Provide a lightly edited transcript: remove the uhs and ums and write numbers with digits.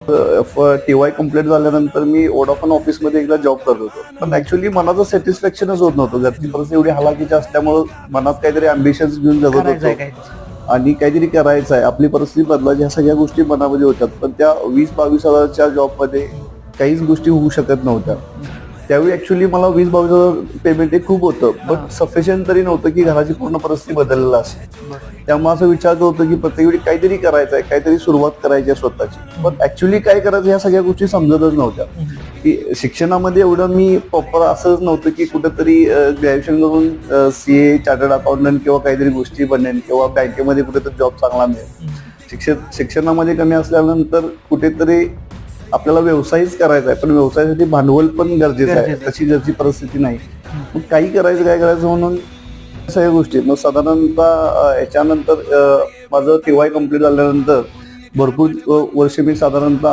TY complete झाल्यानंतर मी Vodafone ऑफिसमध्ये एकदा जॉब करत होतो, पण ऍक्च्युली मनाचं सॅटिस्फॅक्शनच होत नव्हतं. घरची परिस्थिती एवढी हलाखीची असल्यामुळे मनात काहीतरी अम्बिशन्स घेऊन जगत करायचंय होतो काहीतरी. आणि काहीतरी करायचं आहे, आपली परिस्थिती बदलायची, ह्या सगळ्या गोष्टी मनामध्ये होत्या. पण त्या 20-22 हजारच्या जॉबमध्ये काहीच गोष्टी होऊ शकत नव्हत्या. त्यावेळी ऍक्च्युली मला 20-22 हजार पेमेंट हे खूप होतं, बट सफिशियंट तरी नव्हतं की घराची पूर्ण परिस्थिती बदललेला असेल. त्यामुळे असं विचार होतं की प्रत्येक वेळी काहीतरी करायचं आहे, काहीतरी सुरुवात करायची आहे स्वतःची. पण ऍक्च्युली काय करायचं ह्या सगळ्या गोष्टी समजतच नव्हत्या. की शिक्षणामध्ये एवढं मी प्रॉपर असंच नव्हतं की कुठेतरी ग्रॅज्युएशन करून CA, चार्टर्ड अकाउंटंट किंवा काहीतरी गोष्टी बनेन किंवा बँकेमध्ये कुठेतरी जॉब चांगला मिळेल. शिक्षणामध्ये कमी असल्यानंतर कुठेतरी आपल्याला व्यवसायच करायचा आहे, पण व्यवसायासाठी भांडवल पण गरजेचं आहे. तशी घरची परिस्थिती नाही. मग काही करायचं, काय करायचं म्हणून सगळ्या गोष्टी. मग साधारणतः याच्यानंतर माझं TY कम्प्लीट झाल्यानंतर भरपूर वर्ष मी साधारणतः